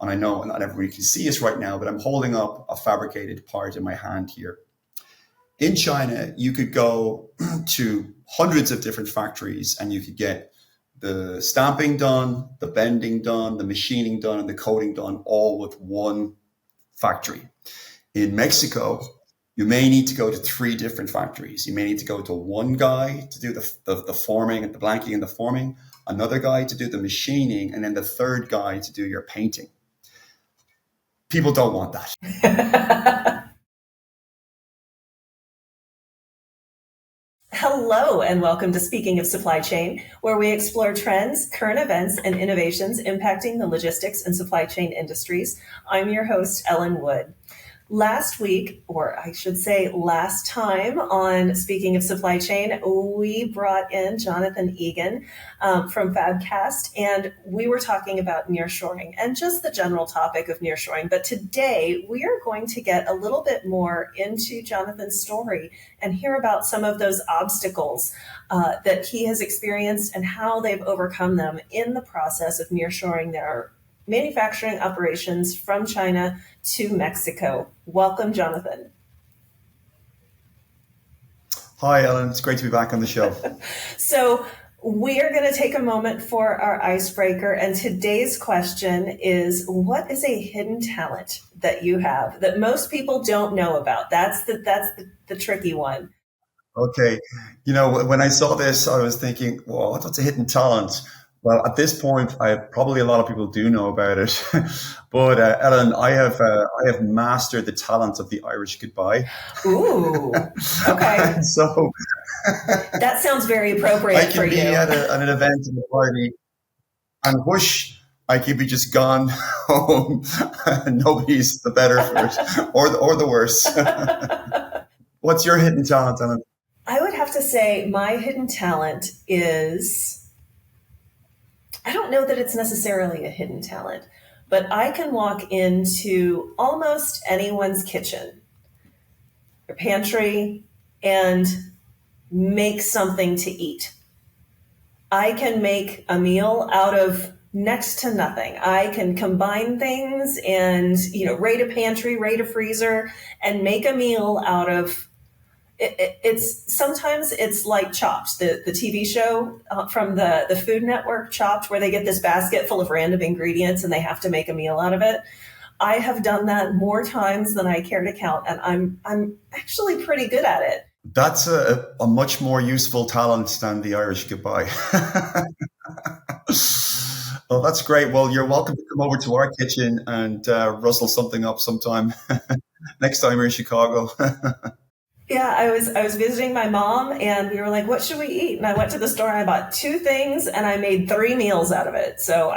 and I know not everybody can see us right now, but I'm holding up a fabricated part in my hand here. In China, you could go to hundreds of different factories and you could get the stamping done, the bending done, the machining done, and the coating done all with one factory. In Mexico, you may need to go to 3 different factories. You may need to go to one guy to do the forming and the blanking and the forming, another guy to do the machining, and then the third guy to do your painting. People don't want that. Hello, and welcome to Speaking of Supply Chain, where we explore trends, current events, and innovations impacting the logistics and supply chain industries. I'm your host, Ellen Wood. Last week, or I should say last time on Speaking of Supply Chain, we brought in Jonathan Egan from FabCast, and we were talking about nearshoring and just the general topic of nearshoring. But today, we are going to get a little bit more into Jonathan's story and hear about some of those obstacles that he has experienced and how they've overcome them in the process of nearshoring their manufacturing operations from China to Mexico. Welcome, Jonathan. Hi, Ellen. It's great to be back on the show. So we are going to take a moment for our icebreaker. And today's question is, what is a hidden talent that you have that most people don't know about? That's the tricky one. Okay. When I saw this, I was thinking, well, what's a hidden talent? Well, at this point, probably a lot of people do know about it. But Ellen, I have mastered the talent of the Irish goodbye. Ooh, okay. So that sounds very appropriate for you. I can be at an event in a party, and whoosh, I could be just gone home. Nobody's the better for it, or the worse. What's your hidden talent, Ellen? I would have to say my hidden talent is, I don't know that it's necessarily a hidden talent, but I can walk into almost anyone's kitchen or pantry and make something to eat. I can make a meal out of next to nothing. I can combine things and, raid a pantry, raid a freezer, and make a meal out of sometimes it's like Chopped, the TV show from the Food Network, Chopped, where they get this basket full of random ingredients and they have to make a meal out of it. I have done that more times than I care to count, and I'm actually pretty good at it. That's a much more useful talent than the Irish goodbye. Well, that's great. Well, you're welcome to come over to our kitchen and rustle something up sometime next time we're in Chicago. Yeah, I was visiting my mom and we were like, what should we eat? And I went to the store and I bought 2 things and I made 3 meals out of it. So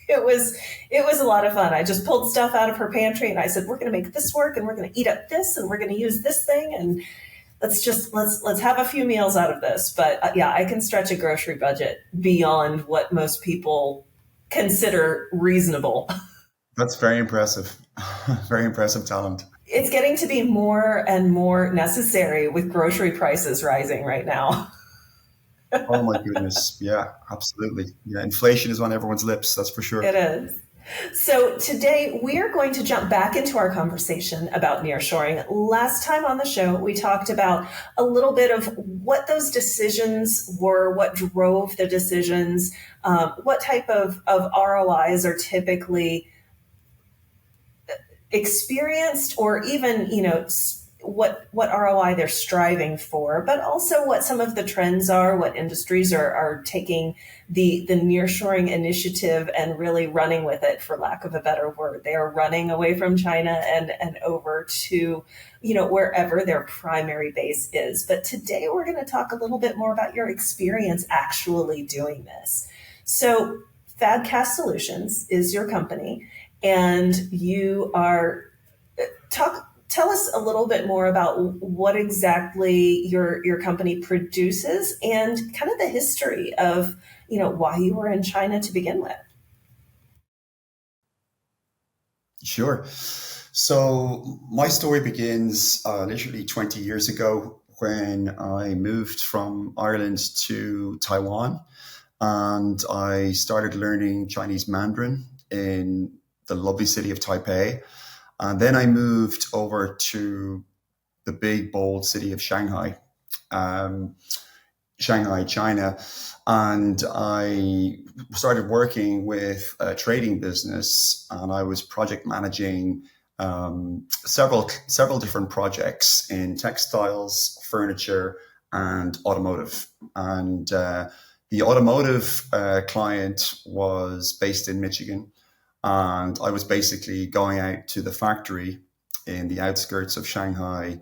it was a lot of fun. I just pulled stuff out of her pantry and I said, we're going to make this work and we're going to eat up this and we're going to use this thing. And let's have a few meals out of this. But yeah, I can stretch a grocery budget beyond what most people consider reasonable. That's very impressive. Very impressive talent. It's getting to be more and more necessary with grocery prices rising right now. Oh my goodness. Yeah, absolutely. Yeah, inflation is on everyone's lips, that's for sure. It is. So today we are going to jump back into our conversation about nearshoring. Last time on the show, we talked about a little bit of what those decisions were, what drove the decisions, what type of ROIs are typically experienced, or even, what ROI they're striving for, but also what some of the trends are, what industries are taking the nearshoring initiative and really running with it, for lack of a better word. They are running away from China and over to, wherever their primary base is. But today we're going to talk a little bit more about your experience actually doing this. So FabCast Solutions is your company, and you are tell us a little bit more about what exactly your company produces and kind of the history of, why you were in China to begin with. Sure. So my story begins literally 20 years ago when I moved from Ireland to Taiwan, and I started learning Chinese Mandarin in the lovely city of Taipei. And then I moved over to the big, bold city of Shanghai, Shanghai, China. And I started working with a trading business, and I was project managing several different projects in textiles, furniture, and automotive. And the automotive client was based in Michigan, and I was basically going out to the factory in the outskirts of Shanghai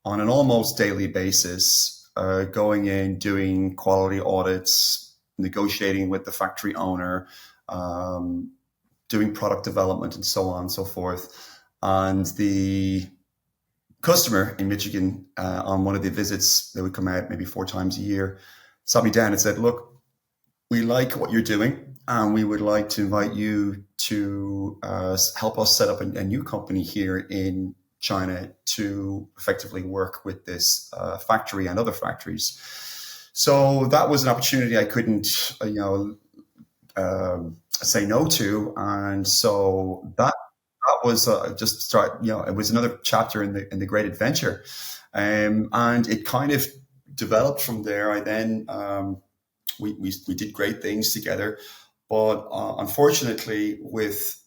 on an almost daily basis, going in, doing quality audits, negotiating with the factory owner, doing product development, and so on and so forth. And the customer in Michigan, on one of the visits, they would come out maybe 4 times a year, sat me down and said, look, we like what you're doing, and we would like to invite you to help us set up a new company here in China to effectively work with this factory and other factories. So that was an opportunity I couldn't, say no to, and so that was just start. It was another chapter in the great adventure, and it kind of developed from there. I then we did great things together, but unfortunately, with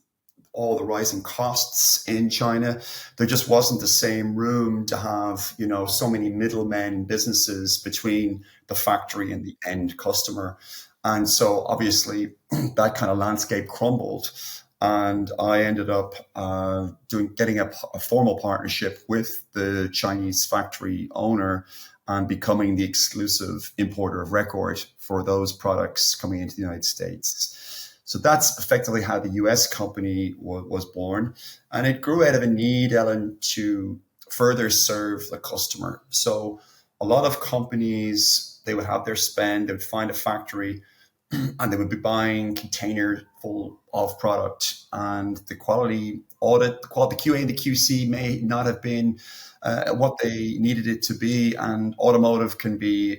all the rising costs in China, there just wasn't the same room to have, so many middlemen businesses between the factory and the end customer. And so obviously that kind of landscape crumbled. And I ended up getting a formal partnership with the Chinese factory owner and becoming the exclusive importer of record for those products coming into the United States. So that's effectively how the US company was born. And it grew out of a need, Ellen, to further serve the customer. So a lot of companies, they would have their spend, they would find a factory, and they would be buying containers full of product. And the quality audit, the QA and the QC may not have been what they needed it to be. And automotive can be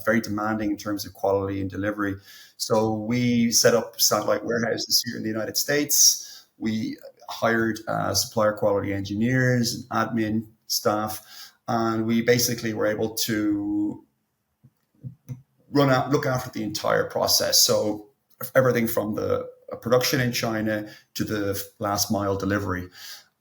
very demanding in terms of quality and delivery. So we set up satellite warehouses here in the United States. We hired supplier quality engineers and admin staff, and we basically were able to look after the entire process. So everything from the production in China to the last mile delivery.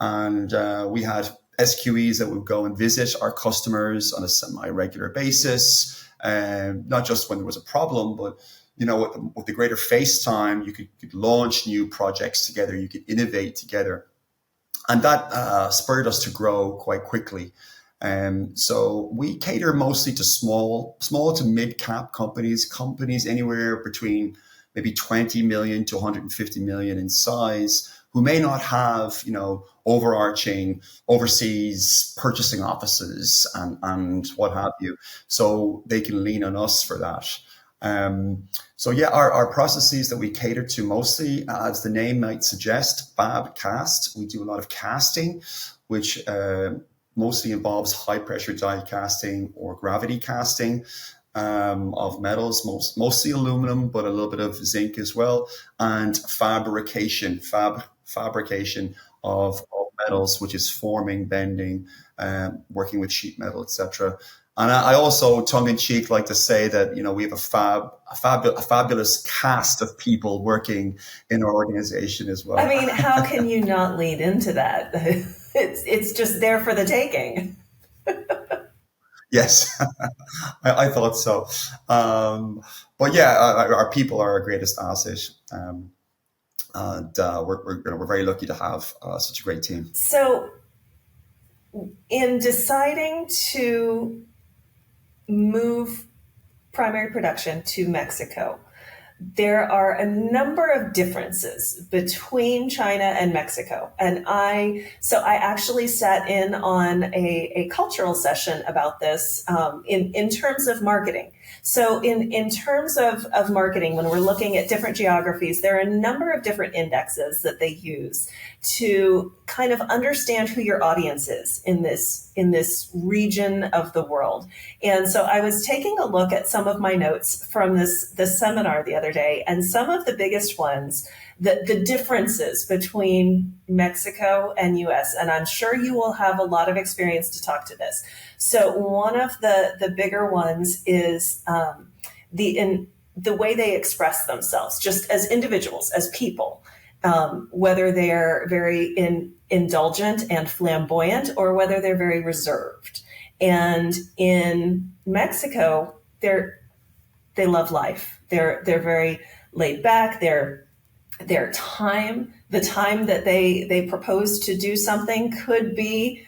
And we had SQEs that would go and visit our customers on a semi-regular basis, not just when there was a problem, but with the greater face time, you could launch new projects together, you could innovate together. And that spurred us to grow quite quickly. So we cater mostly to small to mid-cap companies anywhere between maybe 20 million to 150 million in size, who may not have, overarching overseas purchasing offices and what have you. So they can lean on us for that. Our processes that we cater to mostly, as the name might suggest, FabCast. We do a lot of casting, which mostly involves high pressure die casting or gravity casting of metals, mostly aluminum, but a little bit of zinc as well, and fabrication of metals, which is forming, bending, working with sheet metal, etc. And I also, tongue in cheek, like to say that we have a fabulous cast of people working in our organization as well. I mean, how can you not lead into that? It's just there for the taking. Yes, I thought so. Our people are our greatest asset, and we're very lucky to have such a great team. So, in deciding to move primary production to Mexico, there are a number of differences between China and Mexico. And I actually sat in on a cultural session about this in terms of marketing. So in terms of marketing, when we're looking at different geographies, there are a number of different indexes that they use to kind of understand who your audience is in this region of the world. And so I was taking a look at some of my notes from this seminar the other day, and some of the biggest ones the differences between Mexico and US. And I'm sure you will have a lot of experience to talk to this. So one of the bigger ones is the way they express themselves, just as individuals, as people, whether they're very indulgent and flamboyant or whether they're very reserved. And in Mexico, they love life. They're very laid back. The time that they propose to do something could be,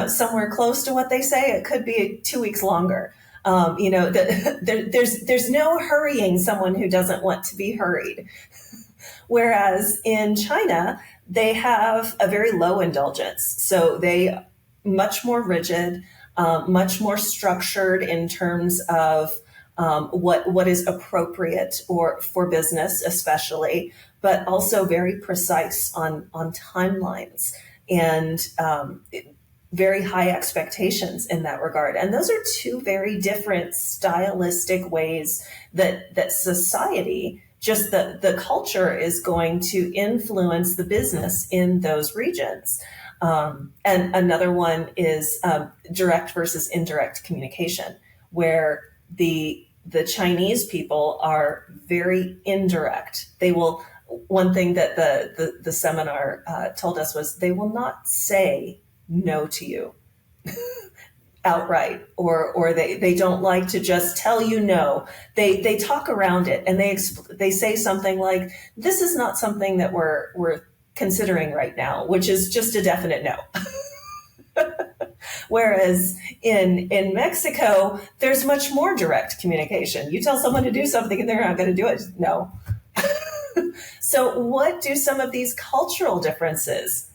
somewhere close to what they say. It could be 2 weeks longer. There's no hurrying someone who doesn't want to be hurried. Whereas in China, they have a very low indulgence. So they much more rigid, much more structured in terms of what is appropriate or for business, especially, but also very precise on timelines and very high expectations in that regard. And those are two very different stylistic ways that society, just the culture, is going to influence the business in those regions. And another one is direct versus indirect communication, where the Chinese people are very indirect. They will. One thing that the seminar told us was they will not say no to you outright, or they don't like to just tell you no. They talk around it, and they say something like, "This is not something that we're considering right now," which is just a definite no. Whereas in Mexico, there's much more direct communication. You tell someone to do something and they're not going to do it. No. So what do some of these cultural differences,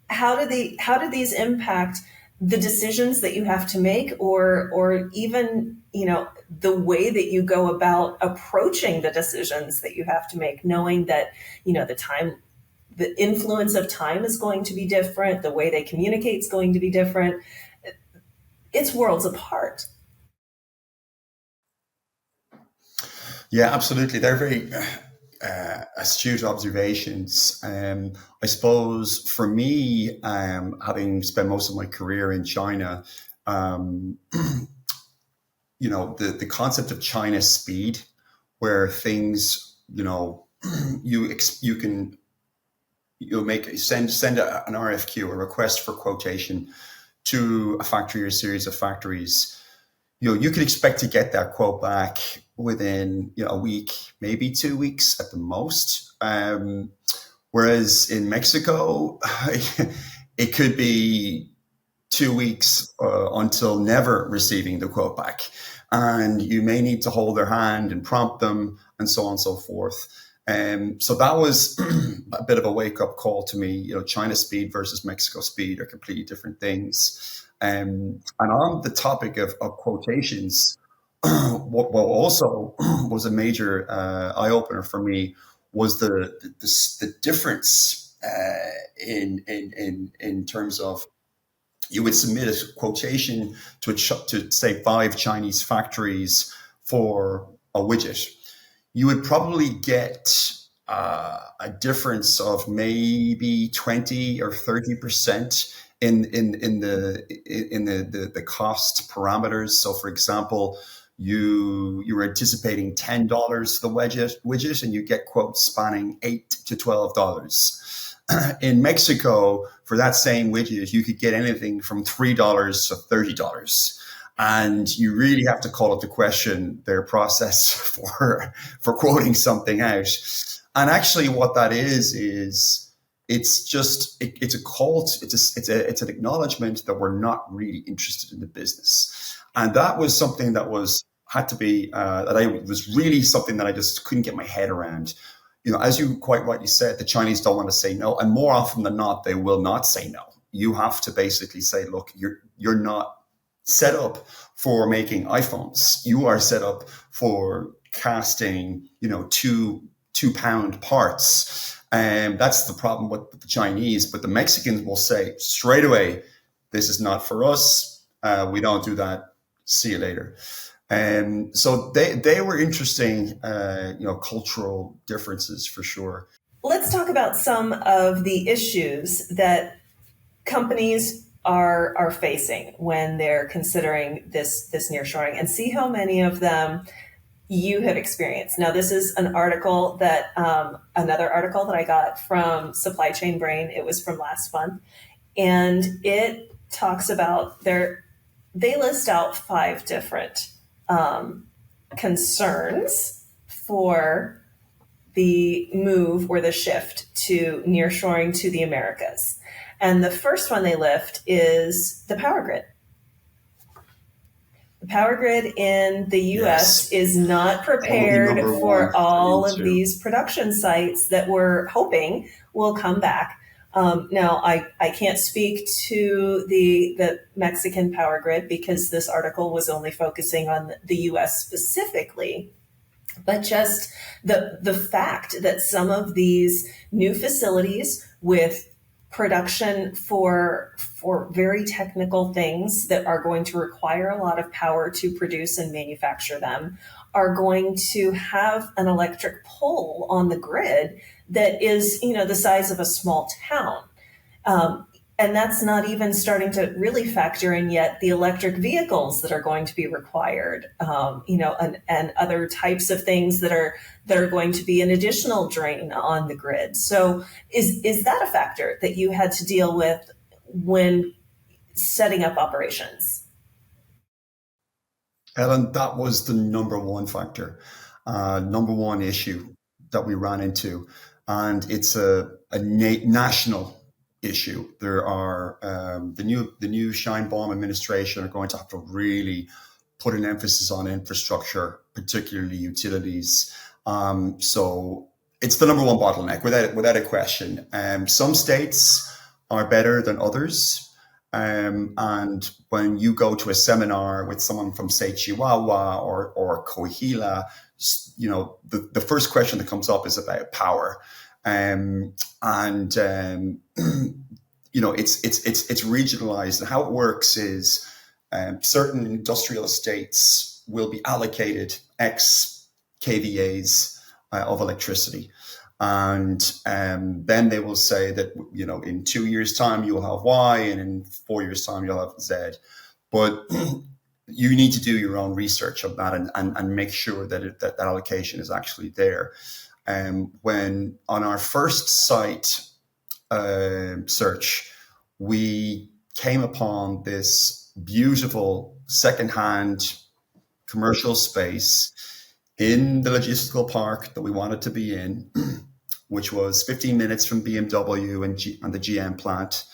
how do these impact the decisions that you have to make, or even, the way that you go about approaching the decisions that you have to make, knowing that, the influence of time is going to be different, the way they communicate is going to be different. It's worlds apart. Yeah, absolutely. They're very astute observations. I suppose for me, having spent most of my career in China, the concept of China speed, where things, you can send an RFQ, a request for quotation, to a factory or a series of factories. You can expect to get that quote back within a week, maybe 2 weeks at the most. Whereas in Mexico, it could be 2 weeks until never receiving the quote back. And you may need to hold their hand and prompt them and so on and so forth. So that was a bit of a wake-up call to me. China speed versus Mexico speed are completely different things. And on the topic of quotations, what also was a major eye-opener for me was the difference in terms of, you would submit a quotation to say 5 Chinese factories for a widget. You would probably get a difference of maybe 20 or 30% in the cost parameters. So, for example, you were anticipating $10 for the widget, and you get quotes spanning $8 to $12. In Mexico, for that same widget, you could get anything from $3 to $30. And you really have to call into question their process for quoting something out. And actually, what that is it's a call. It's an acknowledgement that we're not really interested in the business. And that was something that was really something that I just couldn't get my head around. As you quite rightly said, the Chinese don't want to say no, and more often than not, they will not say no. You have to basically say, look, you're not set up for making iPhones. You are set up for casting, 2-pound parts. And that's the problem with the Chinese. But the Mexicans will say straight away, this is not for us. We don't do that. See you later. So they were interesting, cultural differences for sure. Let's talk about some of the issues that companies are facing when they're considering this nearshoring, and see how many of them you have experienced. Now, this is an article that another article that I got from Supply Chain Brain. It was from last month, and it talks about they list out 5 different concerns for the move or the shift to nearshoring to the Americas. And the first one they lift is the power grid. The power grid in the US is not prepared for all of these production sites that we're hoping will come back. Now, I can't speak to the Mexican power grid because this article was only focusing on the US specifically. But just the fact that some of these new facilities with production for very technical things that are going to require a lot of power to produce and manufacture them are going to have an electric pole on the grid that is, the size of a small town. And that's not even starting to really factor in yet the electric vehicles that are going to be required, and other types of things that are going to be an additional drain on the grid. So is that a factor that you had to deal with when setting up operations? Ellen, that was the number one factor, number one issue that we ran into. And it's a national issue. There are the new Sheinbaum administration are going to have to really put an emphasis on infrastructure, particularly utilities. So it's the number one bottleneck, without a question. Some states are better than others. And when you go to a seminar with someone from, say, Chihuahua or Coahuila, the first question that comes up is about power. It's regionalized. And how it works is certain industrial estates will be allocated X kVAs of electricity. And then they will say that, in 2 years' time, you'll have Y, and in 4 years' time, you'll have Z. But you need to do your own research on that and make sure that allocation is actually there. When on our first site search, we came upon this beautiful secondhand commercial space in the logistical park that we wanted to be in, which was 15 minutes from BMW and the GM plant.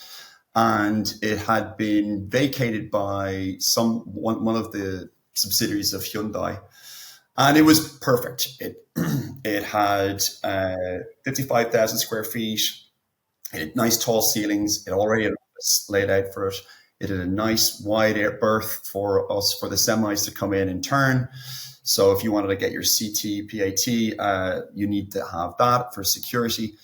And it had been vacated by one of the subsidiaries of Hyundai. And it was perfect. It had 55,000 square feet. It had nice tall ceilings. It already had laid out for it. It had a nice wide air berth for the semis to come in and turn. So if you wanted to get your CT, PAT, you need to have that for security.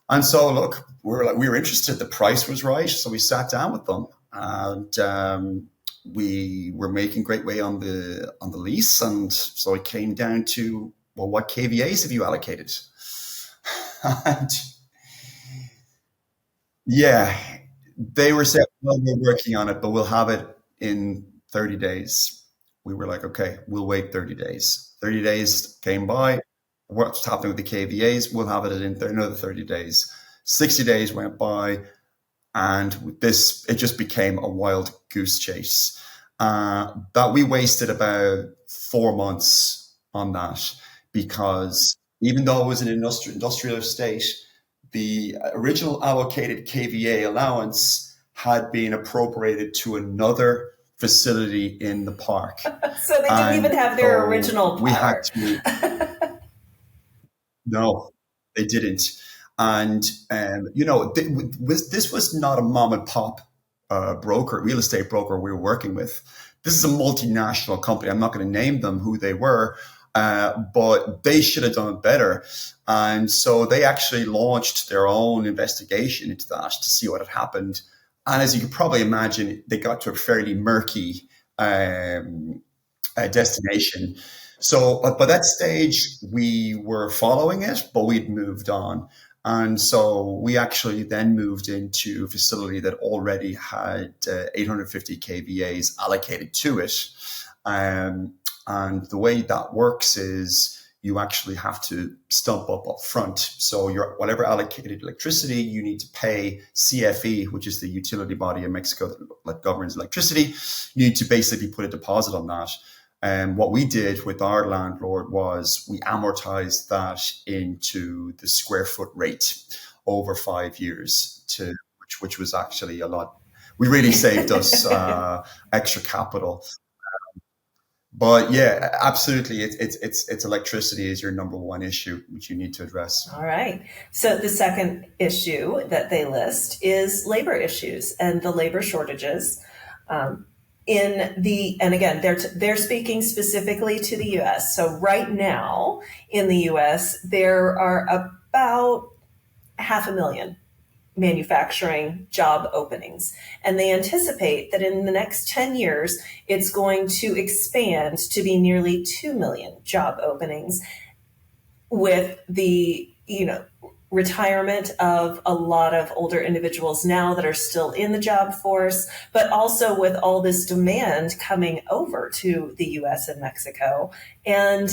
And so, look, we were interested. The price was right. So we sat down with them, and we were making great way on the lease. And so it came down to, well, what kVAs have you allocated? And yeah, they were saying, well, we're working on it, but we'll have it in 30 days. We were like, okay, we'll wait 30 days. 30 days came by. What's happening with the kVAs? We'll have it in another 30 days. 60 days went by, and it just became a wild goose chase. That we wasted about 4 months on that, because even though it was an industrial estate, the original allocated kVA allowance had been appropriated to another facility in the park. So they didn't even have their original power. We had to. No, they didn't. And this was not a mom and pop real estate broker we were working with. This is a multinational company. I'm not going to name them who they were, but they should have done it better. And so they actually launched their own investigation into that to see what had happened. And as you can probably imagine, they got to a fairly murky destination. So by that stage, we were following it, but we'd moved on. And so we actually then moved into a facility that already had 850 kVAs allocated to it. And the way that works is you actually have to stump up front. So your whatever allocated electricity, you need to pay CFE, which is the utility body in Mexico that governs electricity. You need to basically put a deposit on that. And what we did with our landlord was we amortized that into the square foot rate over 5 years, which was actually a lot. We really saved us extra capital. But yeah, absolutely, it's electricity is your number one issue which you need to address. All right. So the second issue that they list is labor issues and the labor shortages. And again, they're speaking specifically to the U.S. So right now in the U.S. there are about 500,000 manufacturing job openings. And they anticipate that in the next 10 years, it's going to expand to be nearly 2 million job openings with the, retirement of a lot of older individuals now that are still in the job force, but also with all this demand coming over to the US and Mexico. And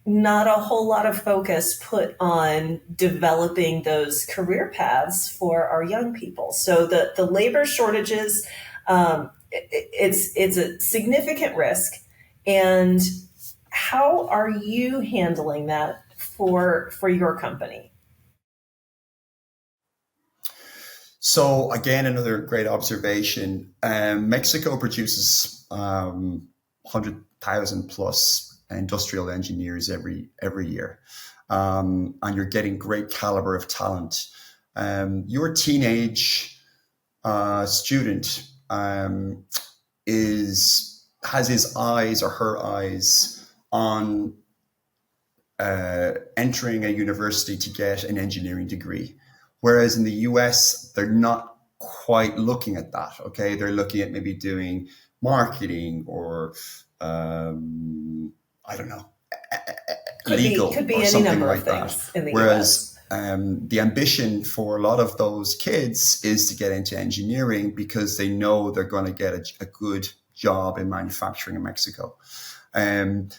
not a whole lot of focus put on developing those career paths for our young people. So the labor shortages, it's a significant risk. And how are you handling that for your company? So again, another great observation. Mexico produces 100,000 plus industrial engineers every year, and you're getting great caliber of talent. Your teenage student has his eyes or her eyes on entering a university to get an engineering degree, whereas in the US they're not quite looking at that. Okay, they're looking at maybe doing marketing or I don't know, legal could be or any something number like of things that. in the Whereas US. the ambition for a lot of those kids is to get into engineering because they know they're going to get a good job in manufacturing in Mexico. And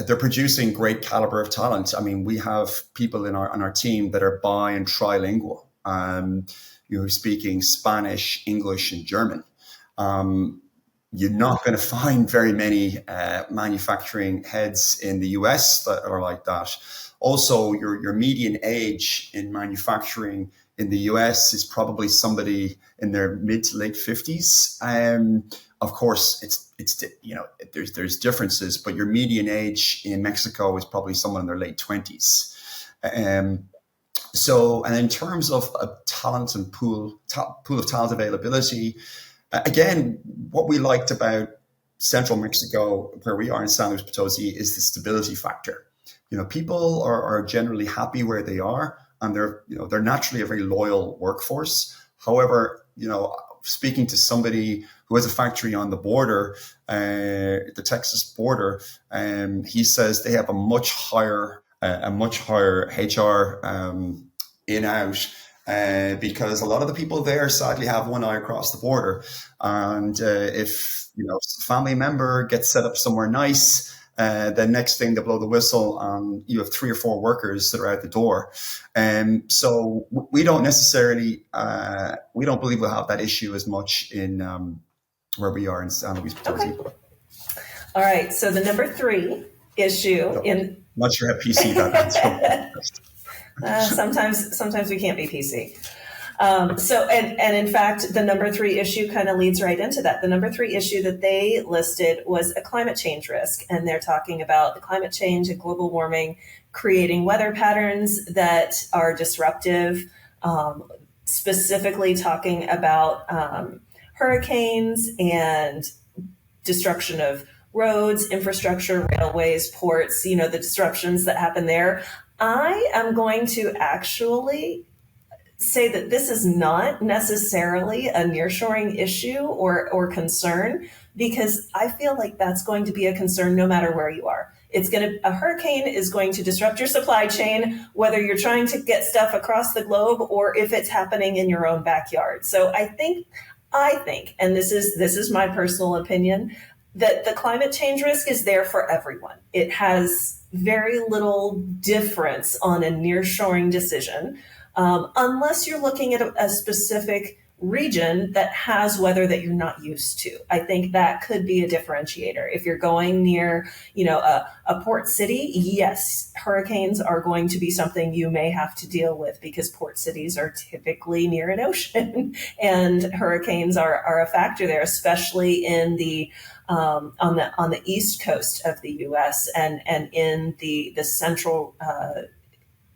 they're producing great caliber of talent. I mean, we have people on our team that are bi and trilingual, speaking Spanish, English, and German. You're not going to find very many manufacturing heads in the US that are like that. Also, your median age in manufacturing in the US is probably somebody in their mid to late 50s. Of course, there's differences, but your median age in Mexico is probably someone in their late 20s. So, and in terms of talent and pool of talent availability, again, what we liked about central Mexico, where we are in San Luis Potosi, is the stability factor. People are generally happy where they are, and they're naturally a very loyal workforce. However, speaking to somebody who has a factory on the border, the Texas border, he says they have a much higher HR in out. Because a lot of the people there sadly have one eye across the border, and if a family member gets set up somewhere nice, then next thing they blow the whistle, and you have 3 or 4 workers that are out the door. So we don't necessarily we don't believe we'll have that issue as much in where we are in San Luis Potosi. Okay. All right. So the number 3 issue I'm not sure how PC that is. Sometimes we can't be PC. And in fact, the number 3 issue kind of leads right into that. The number 3 issue that they listed was a climate change risk. And they're talking about the climate change and global warming creating weather patterns that are disruptive, specifically talking about hurricanes and destruction of roads, infrastructure, railways, ports, the disruptions that happen there. I am going to actually say that this is not necessarily a nearshoring issue or concern, because I feel like that's going to be a concern no matter where you are. A hurricane is going to disrupt your supply chain, whether you're trying to get stuff across the globe or if it's happening in your own backyard. So I think, and this is my personal opinion, that the climate change risk is there for everyone. It has very little difference on a nearshoring decision, unless you're looking at a specific region that has weather that you're not used to. I think that could be a differentiator. If you're going near, a port city, yes, hurricanes are going to be something you may have to deal with because port cities are typically near an ocean and hurricanes are a factor there, especially in the on the east coast of the U.S. and in the central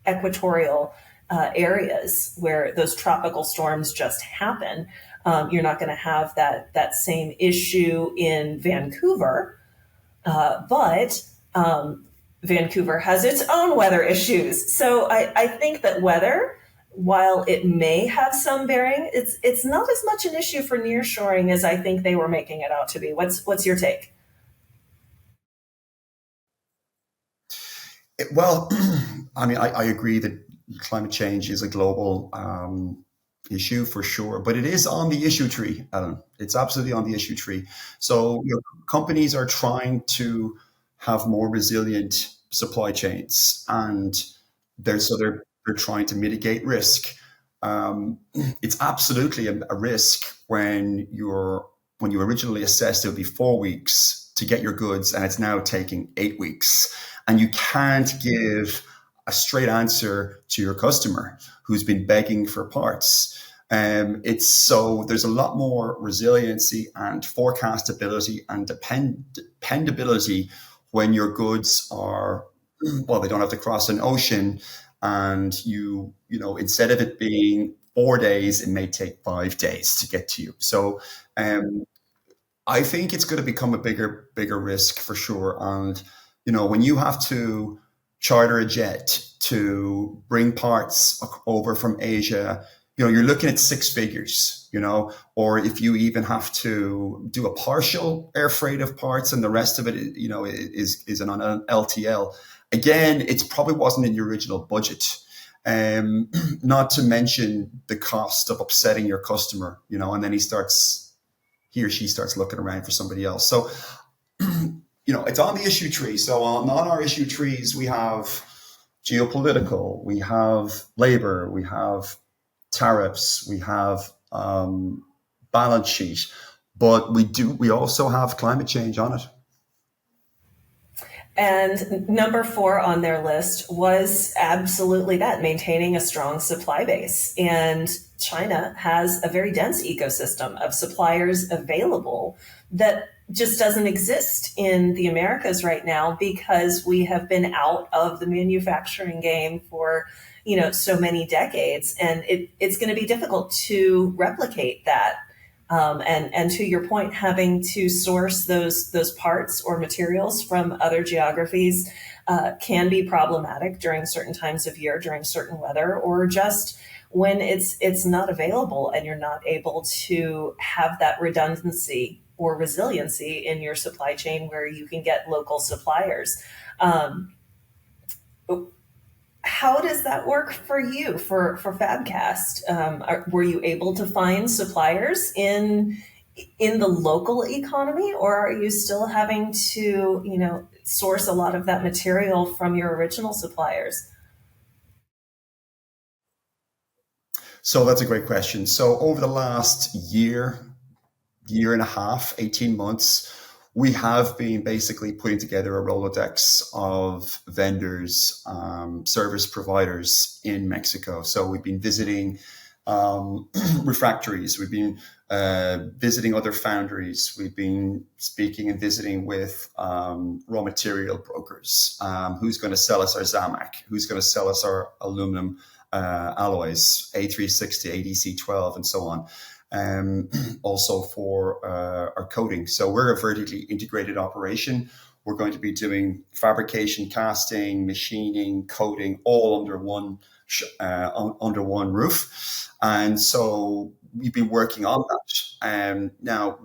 equatorial areas where those tropical storms just happen. You're not going to have that same issue in Vancouver, but Vancouver has its own weather issues. So I think that weather, while it may have some bearing, it's not as much an issue for nearshoring as I think they were making it out to be. What's your take? Well, I mean, I agree that climate change is a global issue for sure, but it is on the issue tree, Alan. It's absolutely on the issue tree. So, companies are trying to have more resilient supply chains, and they're trying to mitigate risk. It's absolutely a risk when you originally assessed it would be 4 weeks to get your goods, and it's now taking 8 weeks, and you can't give a straight answer to your customer who's been begging for parts. It's so there's a lot more resiliency and forecastability and dependability when your goods are, well, they don't have to cross an ocean, and instead of it being 4 days, it may take 5 days to get to you. So I think it's going to become a bigger risk for sure. And when you have to charter a jet to bring parts over from Asia, you're looking at six figures, or if you even have to do a partial air freight of parts and the rest of it, is on an LTL. Again, it probably wasn't in your original budget. Not to mention the cost of upsetting your customer, and then he or she starts looking around for somebody else. So, it's on the issue tree. So on our issue trees, we have geopolitical, we have labor, we have tariffs, we have balance sheet, but we also have climate change on it. And number 4 on their list was absolutely that, maintaining a strong supply base. And China has a very dense ecosystem of suppliers available that just doesn't exist in the Americas right now because we have been out of the manufacturing game for so many decades, and it's going to be difficult to replicate that. And to your point, having to source those parts or materials from other geographies can be problematic during certain times of year, during certain weather, or just when it's not available and you're not able to have that redundancy or resiliency in your supply chain where you can get local suppliers. How does that work for you, for FabCast? Were you able to find suppliers in the local economy, or are you still having to, source a lot of that material from your original suppliers? So that's a great question. So over the last year and a half, 18 months, we have been basically putting together a Rolodex of vendors, service providers in Mexico. So we've been visiting refractories. We've been visiting other foundries. We've been speaking and visiting with raw material brokers. Who's going to sell us our Zamac? Who's going to sell us our aluminum alloys, A360, ADC12, and so on. Also for our coating. So we're a vertically integrated operation. We're going to be doing fabrication, casting, machining, coating, all under one roof. And so we've been working on that. Now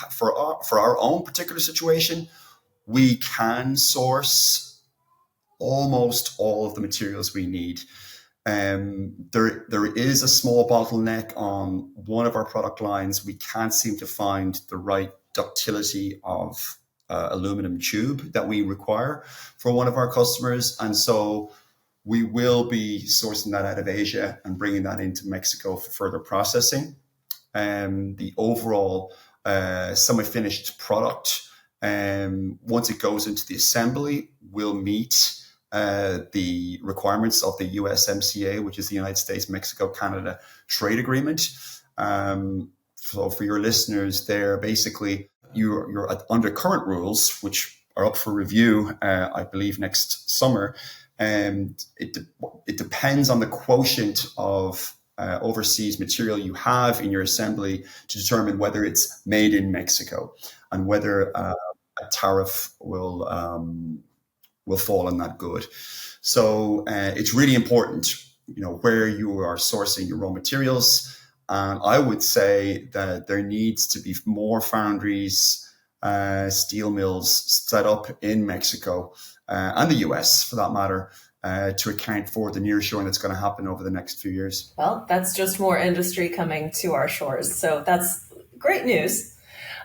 for our own particular situation, we can source almost all of the materials we need. There is a small bottleneck on one of our product lines. We can't seem to find the right ductility of aluminum tube that we require for one of our customers. And so we will be sourcing that out of Asia and bringing that into Mexico for further processing. The overall semi-finished product, once it goes into the assembly, will meet the requirements of the USMCA, which is the United States, Mexico, Canada Trade Agreement. So for your listeners there, basically, you're under current rules, which are up for review, I believe, next summer. And it depends on the quotient of overseas material you have in your assembly to determine whether it's made in Mexico and whether a tariff will fall on that good. So it's really important, where you are sourcing your raw materials. And I would say that there needs to be more foundries, steel mills set up in Mexico and the US, for that matter, to account for the nearshoring that's going to happen over the next few years. Well, that's just more industry coming to our shores. So that's great news.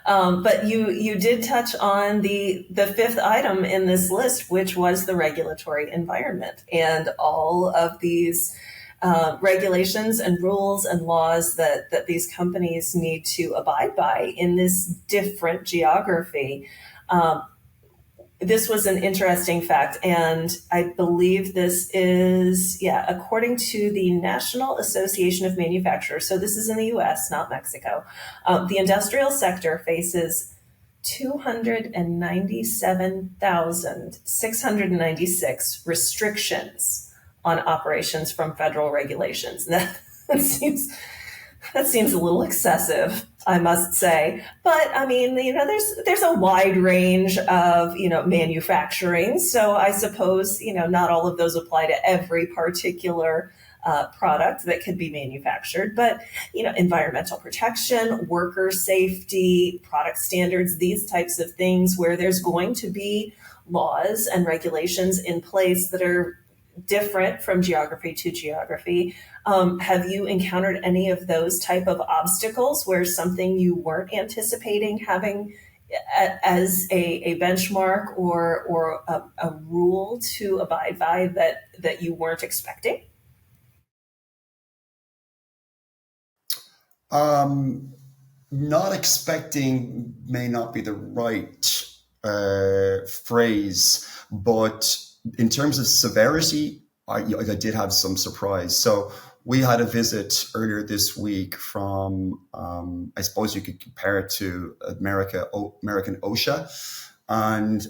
But you did touch on the fifth item in this list, which was the regulatory environment and all of these regulations and rules and laws that these companies need to abide by in this different geography. This was an interesting fact, and I believe this is, according to the National Association of Manufacturers, so this is in the US, not Mexico, the industrial sector faces 297,696 restrictions on operations from federal regulations. That seems a little excessive, I must say. But I mean, there's a wide range of, manufacturing. So I suppose, not all of those apply to every particular product that could be manufactured, but, environmental protection, worker safety, product standards, these types of things where there's going to be laws and regulations in place that are different from geography to geography. Have you encountered any of those type of obstacles where something you weren't anticipating having as a benchmark or a rule to abide by that you weren't expecting? Not expecting may not be the right phrase, but in terms of severity, I did have some surprise. So we had a visit earlier this week from, I suppose you could compare it to American OSHA. And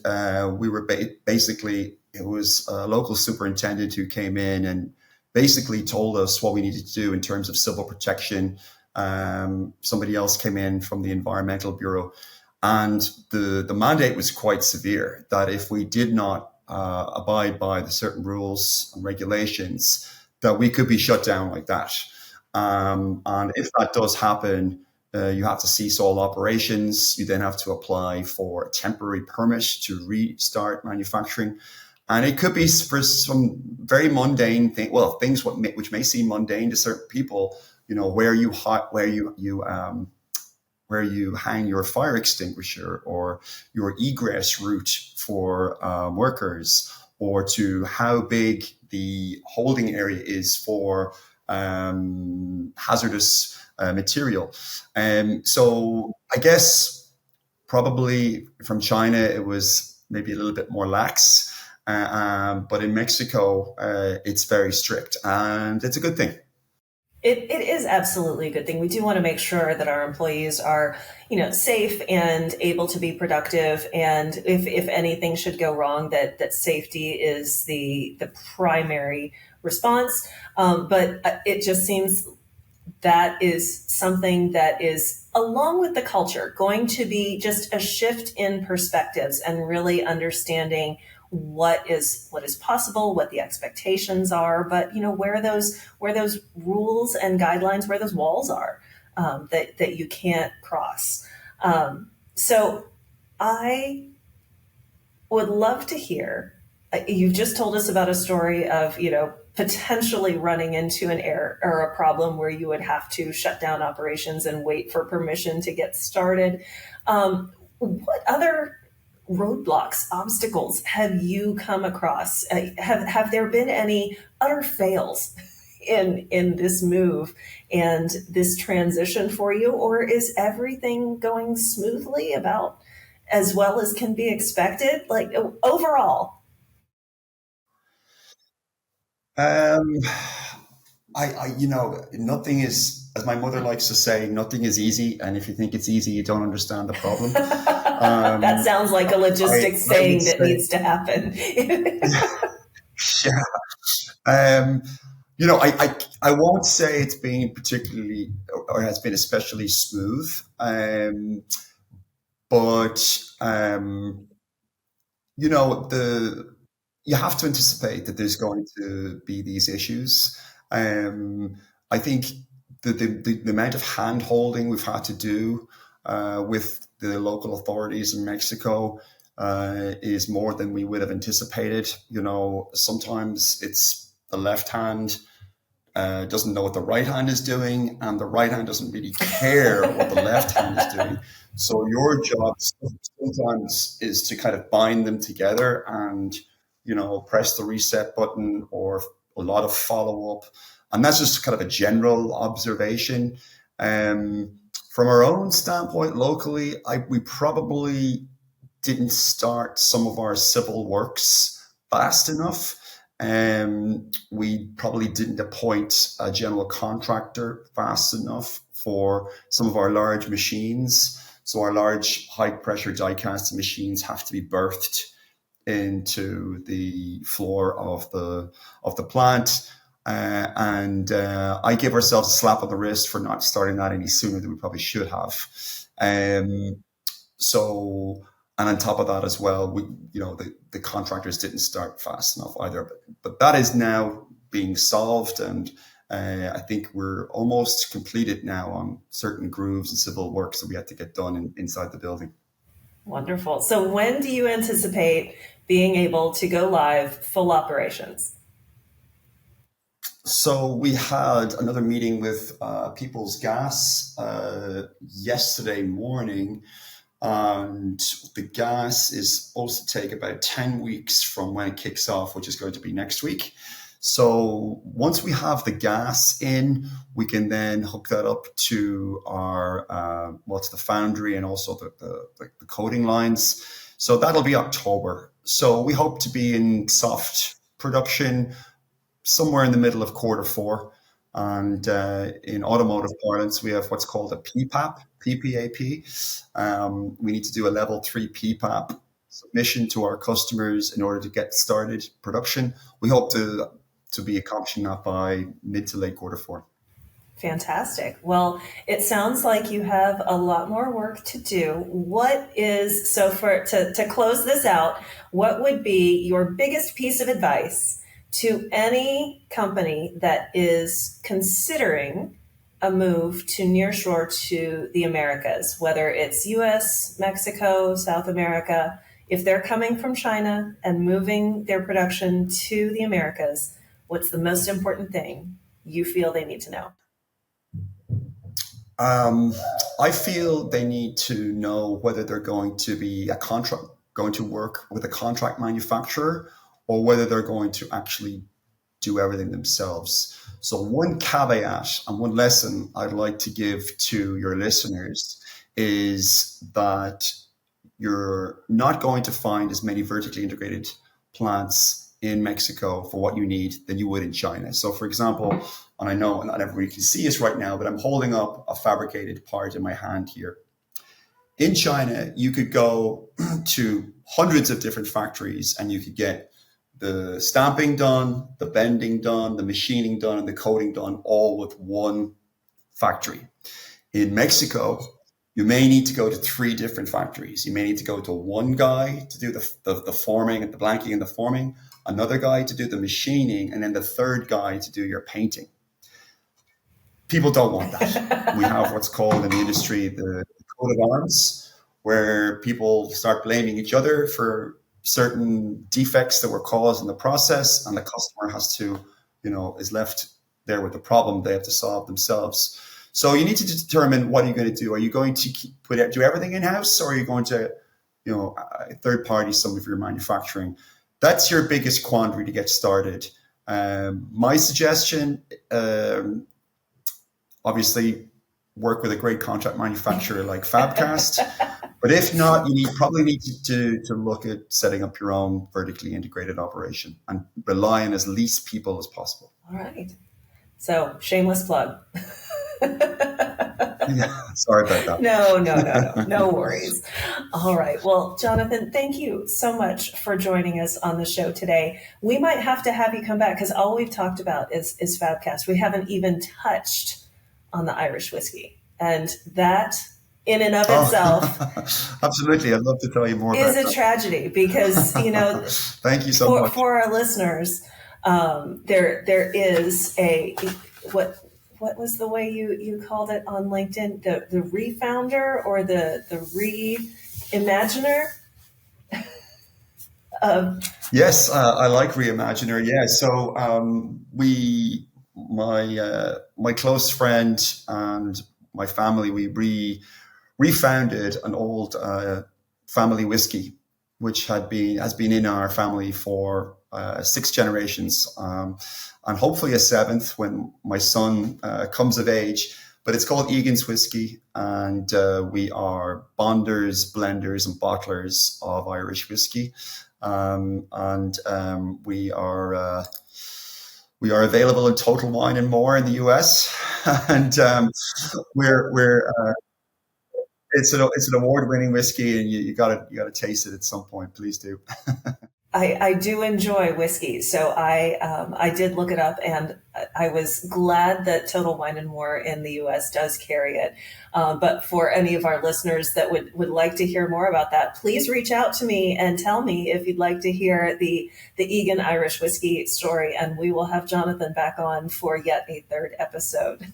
we were basically, it was a local superintendent who came in and basically told us what we needed to do in terms of civil protection. Somebody else came in from the Environmental Bureau. And the mandate was quite severe, that if we did not abide by the certain rules and regulations, that we could be shut down like that. And if that does happen, you have to cease all operations. You then have to apply for a temporary permit to restart manufacturing. And it could be for some very mundane things which may seem mundane to certain people, where you hang your fire extinguisher or your egress route for workers, or to how big the holding area is for hazardous material. So I guess probably from China, it was maybe a little bit more lax. But in Mexico, it's very strict, and it's a good thing. It is absolutely a good thing. We do want to make sure that our employees are, safe and able to be productive. And if anything should go wrong, that safety is the primary response. But it just seems that is something that is, along with the culture, going to be just a shift in perspectives and really understanding what is possible, what the expectations are, but where those rules and guidelines, where those walls are that you can't cross. So I Would love to hear. You've just told us about a story of, potentially running into an error or a problem where you would have to shut down operations and wait for permission to get started. What other roadblocks, obstacles have you come across? Have there been any utter fails in this move and this transition for you, or is everything going smoothly about as well as can be expected? Like overall. Um, nothing is, as my mother likes to say, nothing is easy. And if you think it's easy, you don't understand the problem. That Um, sounds like a logistics I would saying that say, needs to happen. yeah. Um, I won't say it's been particularly or has been especially smooth, but the you have to anticipate that there's going to be these issues. Um, I think the amount of hand holding we've had to do with the local authorities in Mexico is more than we would have anticipated. Sometimes it's the left hand doesn't know what the right hand is doing, and the right hand doesn't really care what the left hand is doing. So your job sometimes is to kind of bind them together and, press the reset button or a lot of follow up. And that's just kind of a general observation. From our own standpoint locally, we probably didn't start some of our civil works fast enough. We probably didn't appoint a general contractor fast enough for some of our large machines. So our large high pressure die casting machines have to be berthed into the floor of the plant. And I give ourselves a slap on the wrist for not starting that any sooner than we probably should have. Um, so, and on top of that as well, the contractors didn't start fast enough either. But that is now being solved, and I think we're almost completed now on certain grooves and civil works that we had to get done inside the building. Wonderful. So when do you anticipate being able to go live full operations? So we had another meeting with People's Gas yesterday morning, and the gas is supposed to take about 10 weeks from when it kicks off, which is going to be next week. So once we have the gas in, we can then hook that up to our to the foundry and also the coating lines. So that'll be October. So we hope to be in soft production somewhere in the middle of quarter four. And in automotive parlance, we have what's called a PPAP, PPAP. We need to do a level 3 PPAP submission to our customers in order to get started production. We hope to be accomplishing that by mid to late quarter four. Fantastic. Well, it sounds like you have a lot more work to do. To close this out, what would be your biggest piece of advice to any company that is considering a move to nearshore to the Americas, whether it's US, Mexico, South America? If they're coming from China and moving their production to the Americas, what's the most important thing you feel they need to know? I feel they need to know whether they're going to be going to work with a contract manufacturer, or whether they're going to actually do everything themselves. So one caveat and one lesson I'd like to give to your listeners is that you're not going to find as many vertically integrated plants in Mexico for what you need than you would in China. So for example, and I know not everybody can see us right now, but I'm holding up a fabricated part in my hand here. In China, you could go to hundreds of different factories and you could get the stamping done, the bending done, the machining done, and the coating done all with one factory. In Mexico, you may need to go to 3 different factories. You may need to go to one guy to do the forming and the blanking and the forming, another guy to do the machining, and then the third guy to do your painting. People don't want that. We have what's called in the industry the coat of arms, where people start blaming each other for certain defects that were caused in the process, and the customer has to, is left there with the problem they have to solve themselves. So you need to determine, what are you going to do? Are you going to do everything in-house, or are you going to, third party some of your manufacturing? That's your biggest quandary to get started. My suggestion, obviously, work with a great contract manufacturer like FabCast. But if not, you probably need to look at setting up your own vertically integrated operation and rely on as least people as possible. All right. So, shameless plug. Yeah, sorry about that. No worries. All right. Well, Jonathan, thank you so much for joining us on the show today. We might have to have you come back, because all we've talked about is FabCast. We haven't even touched on the Irish whiskey, and that in and of itself, absolutely, I'd love to tell you more. Is a tragedy, because thank you so much for our listeners. There is a what was the way you called it on LinkedIn? The refounder, or the reimaginer? Yes, I like reimaginer. Yeah. So my close friend and my family, we refounded an old family whiskey, which has been in our family for 6 generations, and hopefully a 7th when my son comes of age. But it's called Egan's Whiskey, and we are bonders, blenders, and bottlers of Irish whiskey, and we are available in Total Wine and More in the US, and it's an award-winning whiskey, and you gotta taste it at some point. Please do. I do enjoy whiskey, so I did look it up, and I was glad that Total Wine and More in the U.S. does carry it. But for any of our listeners that would like to hear more about that, please reach out to me and tell me if you'd like to hear the Egan Irish whiskey story, and we will have Jonathan back on for yet a 3rd episode.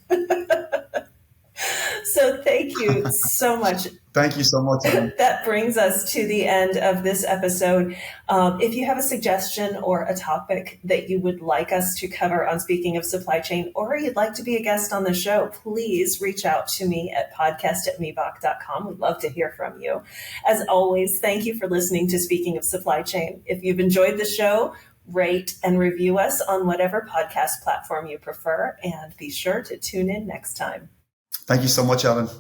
So thank you so much. Thank you so much. That brings us to the end of this episode. If you have a suggestion or a topic that you would like us to cover on Speaking of Supply Chain, or you'd like to be a guest on the show, please reach out to me at podcast@mebach.com. We'd love to hear from you. As always, thank you for listening to Speaking of Supply Chain. If you've enjoyed the show, rate and review us on whatever podcast platform you prefer, and be sure to tune in next time. Thank you so much, Ellen.